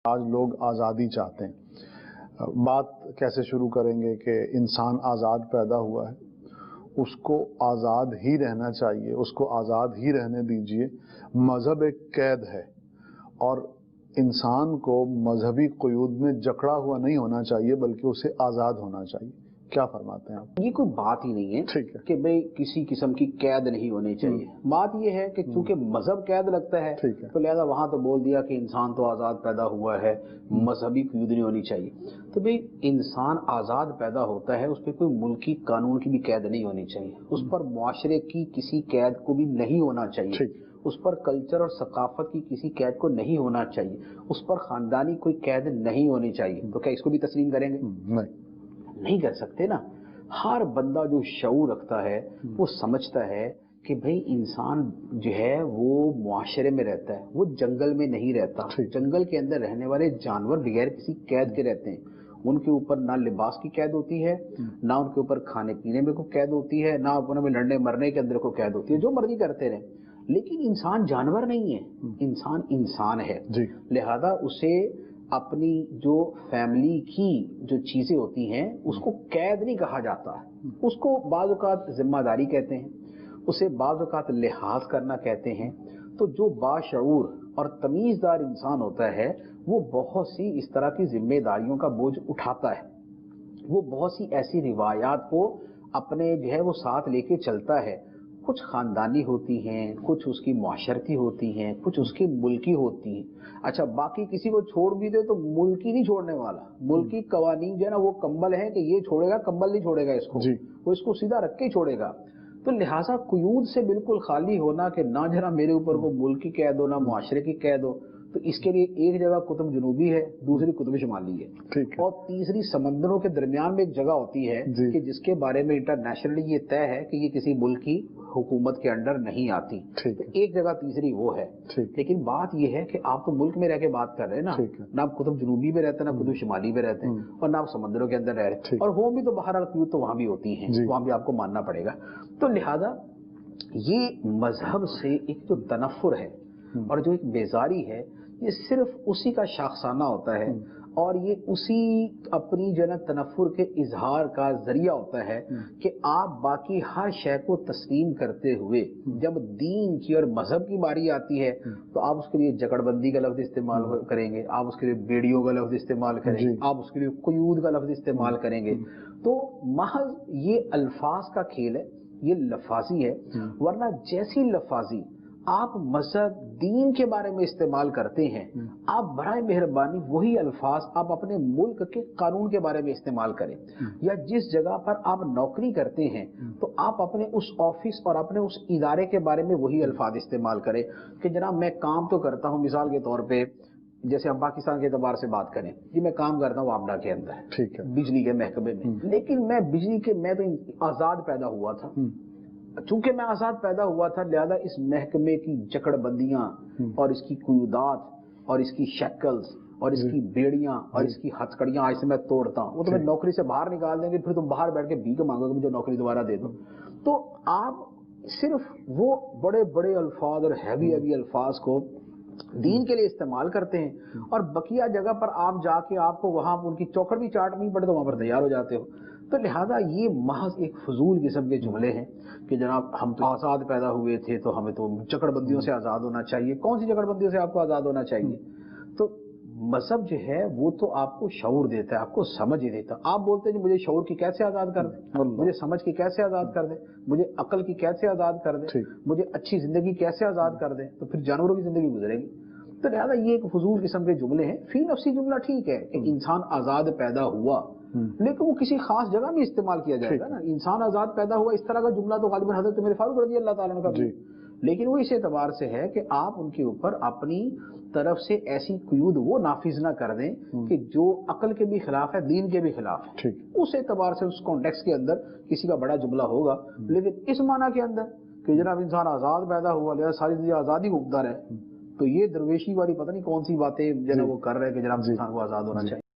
آج لوگ آزادی چاہتے ہیں۔ بات کیسے شروع کریں گے کہ انسان آزاد پیدا ہوا ہے، اس کو آزاد ہی رہنا چاہیے، اس کو آزاد ہی رہنے دیجئے۔ مذہب ایک قید ہے اور انسان کو مذہبی قیود میں جکڑا ہوا نہیں ہونا چاہیے بلکہ اسے آزاد ہونا چاہیے۔ کیا فرماتے ہیں آپ؟ یہ کوئی بات ہی نہیں ہے کہ بھئی کسی قسم کی قید نہیں ہونی چاہیے۔ بات یہ ہے کہ چونکہ مذہب قید لگتا ہے تو لہذا وہاں تو بول دیا کہ انسان تو آزاد پیدا ہوا ہے، مذہبی قیود نہیں ہونی چاہیے۔ تو بھئی انسان آزاد پیدا ہوتا ہے، اس پہ کوئی ملکی قانون کی بھی قید نہیں ہونی چاہیے، اس پر معاشرے کی کسی قید کو بھی نہیں ہونا چاہیے، اس پر کلچر اور ثقافت کی کسی قید کو نہیں ہونا چاہیے، اس پر خاندانی کوئی قید نہیں ہونی چاہیے۔ تو کیا اس کو بھی تسلیم کریں گے؟ نہیں کر سکتے نا۔ ہر بندہ جو شعور رکھتا ہے وہ سمجھتا ہے کہ بھئی انسان جو ہے وہ معاشرے میں رہتا ہے، وہ جنگل میں نہیں رہتا۔ جنگل کے اندر رہنے والے جانور بغیر کسی قید کے رہتے ہیں، ان کے اوپر نہ لباس کی قید ہوتی ہے، نہ ان کے اوپر کھانے پینے میں کوئی قید ہوتی ہے، نہ ان میں لڑنے مرنے کے اندر کوئی قید ہوتی ہے، جو مرضی کرتے رہیں۔ لیکن انسان جانور نہیں ہے، انسان انسان ہے، لہذا اسے اپنی جو فیملی کی جو چیزیں ہوتی ہیں اس کو قید نہیں کہا جاتا، اس کو بعض اوقات ذمہ داری کہتے ہیں، اسے بعض اوقات لحاظ کرنا کہتے ہیں۔ تو جو باشعور اور تمیزدار انسان ہوتا ہے وہ بہت سی اس طرح کی ذمہ داریوں کا بوجھ اٹھاتا ہے، وہ بہت سی ایسی روایات کو اپنے جو ہے وہ ساتھ لے کے چلتا ہے۔ کچھ خاندانی ہوتی ہیں، کچھ اس کی معاشرتی ہوتی ہیں، کچھ اس کی ملکی ہوتی ہیں۔ اچھا باقی کسی کو چھوڑ بھی دے تو ملکی نہیں چھوڑنے والا، ملکی قوانین جو ہے نا وہ کمبل ہے کہ یہ چھوڑے گا، کمبل نہیں چھوڑے گا اس کو، وہ اس کو سیدھا رکھ کے ہی چھوڑے گا۔ تو لہٰذا قیود سے بالکل خالی ہونا کہ نہ جرا میرے اوپر وہ ملک کی قید ہو نہ معاشرے کی قید ہو، تو اس کے لیے ایک جگہ قطب جنوبی ہے، دوسری قطب شمالی ہے، اور تیسری سمندروں کے درمیان میں ایک جگہ ہوتی ہے کہ جس کے بارے میں انٹرنیشنلی یہ طے ہے کہ یہ کسی ملک کی حکومت کے انڈر نہیں آتی، تو ایک جگہ تیسری وہ ہے۔ لیکن بات یہ ہے کہ آپ تو ملک میں رہ کے بات کر رہے ہیں نا، نہ آپ قطب جنوبی میں رہتے ہیں، نہ قطب شمالی میں رہتے ہیں، اور نہ آپ سمندروں کے اندر رہ رہے ہیں، اور وہ بھی تو بہرحال قیود تو وہاں بھی ہوتی ہیں، وہاں بھی آپ کو ماننا پڑے گا۔ تو لہذا یہ مذہب سے ایک جو تنفر ہے اور جو ایک بیزاری ہے، یہ صرف اسی کا شاخسانہ ہوتا ہے، اور یہ اسی اپنی جو ہے نا تنفر کے اظہار کا ذریعہ ہوتا ہے کہ آپ باقی ہر شے کو تسلیم کرتے ہوئے جب دین کی اور مذہب کی باری آتی ہے تو آپ اس کے لیے جکڑ بندی کا لفظ استعمال کریں گے، آپ اس کے لیے بیڑیوں کا لفظ استعمال کریں گے، آپ اس کے لیے قیود کا لفظ استعمال کریں گے۔ تو محض یہ الفاظ کا کھیل ہے، یہ لفاظی ہے، ورنہ جیسی لفاظی آپ مذہب دین کے بارے میں استعمال کرتے ہیں، آپ برائے مہربانی وہی الفاظ آپ اپنے ملک کے قانون کے بارے میں استعمال کریں، یا جس جگہ پر آپ نوکری کرتے ہیں تو آپ اپنے اس آفس اور اپنے اس ادارے کے بارے میں وہی الفاظ استعمال کریں کہ جناب میں کام تو کرتا ہوں، مثال کے طور پہ جیسے ہم پاکستان کے اعتبار سے بات کریں، جی میں کام کرتا ہوں آبڈا کے اندر، بجلی کے محکمے میں، لیکن میں تو آزاد پیدا ہوا تھا، چونکہ میں آزاد پیدا ہوا تھا لہذا اس محکمے کی جکڑ بندیاں اور اس کی قیودات اور اس کی شکلز اور اس کی بیڑیاں اور اس کی ہتھکڑیاں آج سے میں توڑتا ہوں۔ وہ تمہیں نوکری سے باہر نکال دیں گے، پھر تم باہر بیٹھ کے بھیک مانگو گے مجھے نوکری دوبارہ دے دو۔ تو آپ صرف وہ بڑے بڑے الفاظ اور ہیوی الفاظ کو دین کے لیے استعمال کرتے ہیں، اور بقیہ جگہ پر آپ جا کے آپ کو وہاں ان کی چوکھٹ بھی چاٹنی پڑے تو وہاں پر تیار ہو جاتے ہو۔ تو لہٰذا یہ محض ایک فضول قسم کے جملے ہیں کہ جناب ہم تو آزاد پیدا ہوئے تھے تو ہمیں تو جکڑ بندیوں سے آزاد ہونا چاہیے۔ کون سی جکڑ بندیوں سے آپ کو آزاد ہونا چاہیے؟ تو مذہب جو ہے وہ تو آپ کو شعور دیتا ہے، آپ کو سمجھ ہی دیتا ہے۔ آپ بولتے ہیں مجھے شعور کی قید سے آزاد کر دیں، مجھے سمجھ کی قید سے آزاد کر دیں، مجھے عقل کی قید سے آزاد کر دیں، مجھے اچھی زندگی کیسے آزاد کر دیں، تو پھر جانوروں کی زندگی گزرے گی۔ تو لہٰذا یہ ایک فضول قسم کے جملے ہیں۔ فی نفسی جملہ ٹھیک ہے کہ انسان آزاد پیدا ہوا، لیکن وہ کسی خاص جگہ میں استعمال کیا جائے گا نا۔ انسان آزاد پیدا ہوا اس طرح کا جملہ تو غالباً حضرت عمر فاروق رضی اللہ تعالیٰ عنہ کا بھی، لیکن وہ اس اعتبار سے ہے کہ آپ ان کے اوپر اپنی طرف سے ایسی قیود وہ نافذ نہ کر دیں کہ جو عقل کے بھی خلاف ہے، دین کے بھی خلاف ہے۔ اس اعتبار سے اس کانٹیکس کے اندر کسی کا بڑا جملہ ہوگا، لیکن اس معنی کے اندر کہ جناب انسان آزاد پیدا ہوا لہذا ساری زندگی آزادی کو حقدار ہے، تو یہ درویشی والی پتہ نہیں کون سی باتیں جو ہے وہ کر رہے ہیں کہ جناب انسان کو آزاد ہونا چاہیے۔